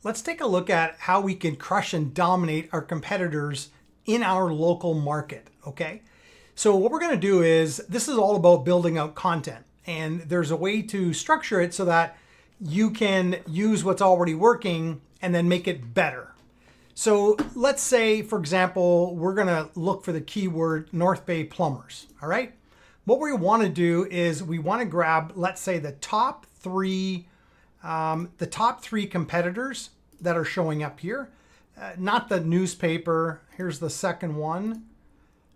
let's take a look at how we can crush and dominate our competitors in our local market, okay? So what we're gonna do is, this is all about building out content, and there's a way to structure it so that you can use what's already working and then make it better. So let's say, for example, we're gonna look for the keyword North Bay plumbers, all right? What we wanna do is we wanna grab, let's say, the top three competitors that are showing up here, not the newspaper. Here's the second one.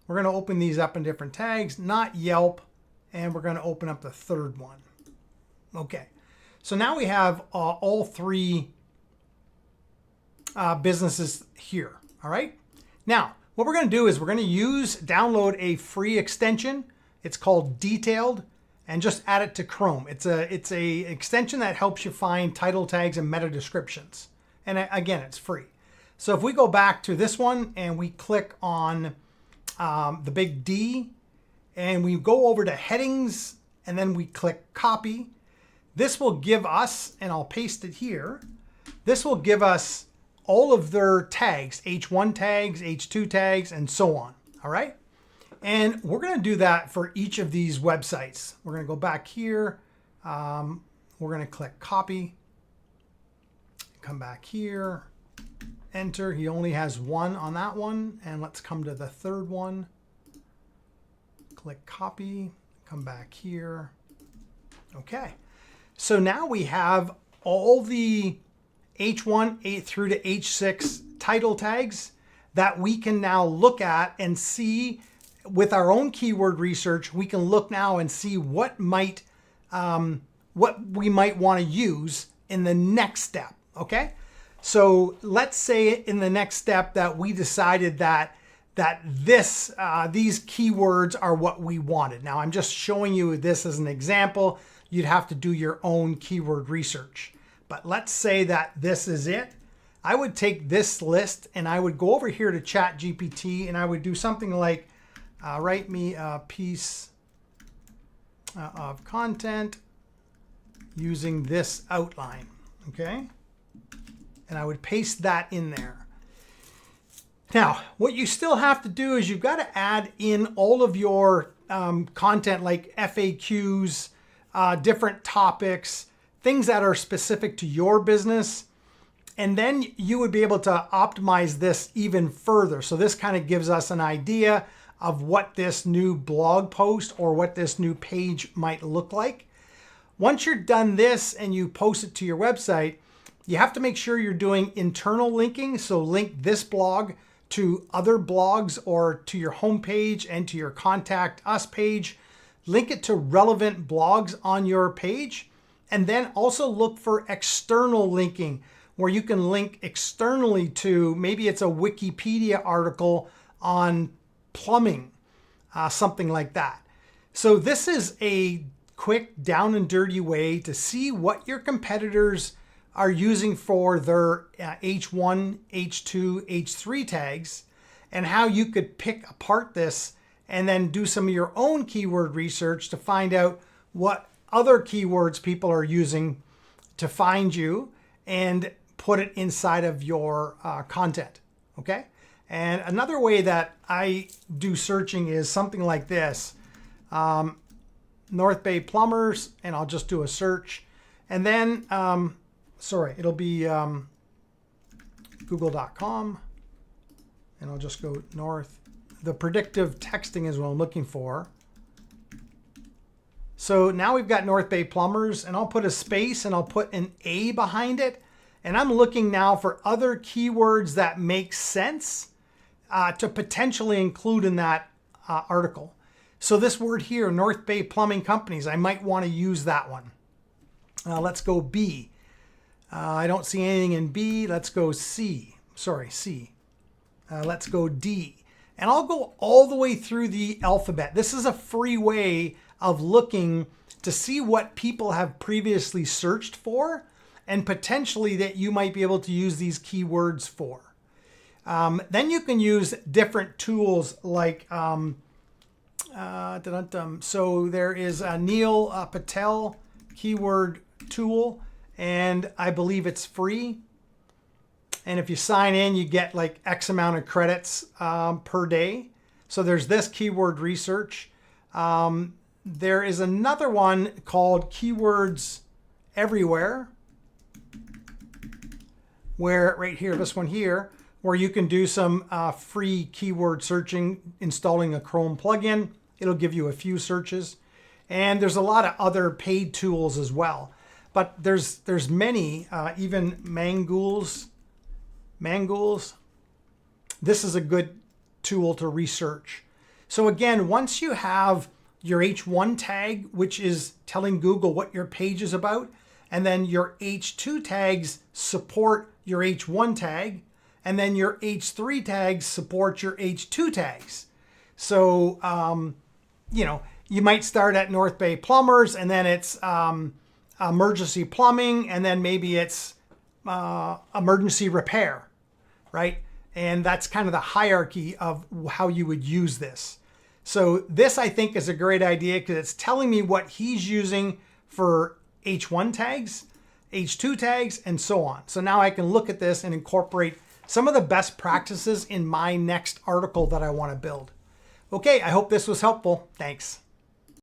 We're going to open these up in different tags, not Yelp, and we're going to open up the third one. Okay, so now we have all three businesses here. All right. Now, what we're going to do is we're going to download a free extension. It's called Detailed, and just add it to Chrome. It's a extension that helps you find title tags and meta descriptions. And again, it's free. So if we go back to this one and we click on the big D and we go over to headings and then we click copy, this will give us, and I'll paste it here, this will give us all of their tags, H1 tags, H2 tags, and so on. All right. And we're going to do that for each of these websites. We're going to go back here. We're going to click copy. Come back here. Enter. He only has one on that one. And let's come to the third one. Click copy. Come back here. Okay. So now we have all the H1 through to H6 title tags that we can now look at and see. With our own keyword research, we can look now and see what we might want to use in the next step, okay? So let's say in the next step that we decided that these keywords are what we wanted. Now I'm just showing you this as an example. You'd have to do your own keyword research. But let's say that this is it. I would take this list and I would go over here to ChatGPT and I would do something like, write me a piece of content using this outline, okay? And I would paste that in there. Now, what you still have to do is you've got to add in all of your content like FAQs, different topics, things that are specific to your business. And then you would be able to optimize this even further. So this kind of gives us an idea of what this new blog post or what this new page might look like. Once you're done this and you post it to your website, you have to make sure you're doing internal linking. So link this blog to other blogs or to your homepage and to your contact us page. Link it to relevant blogs on your page. And then also look for external linking where you can link externally to, maybe it's a Wikipedia article on plumbing, something like that. So this is a quick down and dirty way to see what your competitors are using for their H1, H2, H3 tags, and how you could pick apart this and then do some of your own keyword research to find out what other keywords people are using to find you and put it inside of your content, okay? And another way that I do searching is something like this, North Bay plumbers, and I'll just do a search. And then, it'll be google.com, and I'll just go north. The predictive texting is what I'm looking for. So now we've got North Bay plumbers, and I'll put a space and I'll put an A behind it. And I'm looking now for other keywords that make sense to potentially include in that article. So this word here, North Bay Plumbing Companies, I might want to use that one. Let's go B. I don't see anything in B. Let's go C. Let's go D. And I'll go all the way through the alphabet. This is a free way of looking to see what people have previously searched for and potentially that you might be able to use these keywords for. Then you can use different tools like, so there is a Neil Patel keyword tool, and I believe it's free. And if you sign in, you get like X amount of credits per day. So there's this keyword research. There is another one called Keywords Everywhere, where right here, this one here, where you can do some free keyword searching, installing a Chrome plugin. It'll give you a few searches. And there's a lot of other paid tools as well. But there's many, even Mangools. This is a good tool to research. So again, once you have your H1 tag, which is telling Google what your page is about, and then your H2 tags support your H1 tag, and then your H3 tags support your H2 tags. So, you know, you might start at North Bay Plumbers, and then it's emergency plumbing, and then maybe it's emergency repair, right? And that's kind of the hierarchy of how you would use this. So this, I think, is a great idea because it's telling me what he's using for H1 tags, H2 tags, and so on. So now I can look at this and incorporate some of the best practices in my next article that I want to build. Okay, I hope this was helpful. Thanks.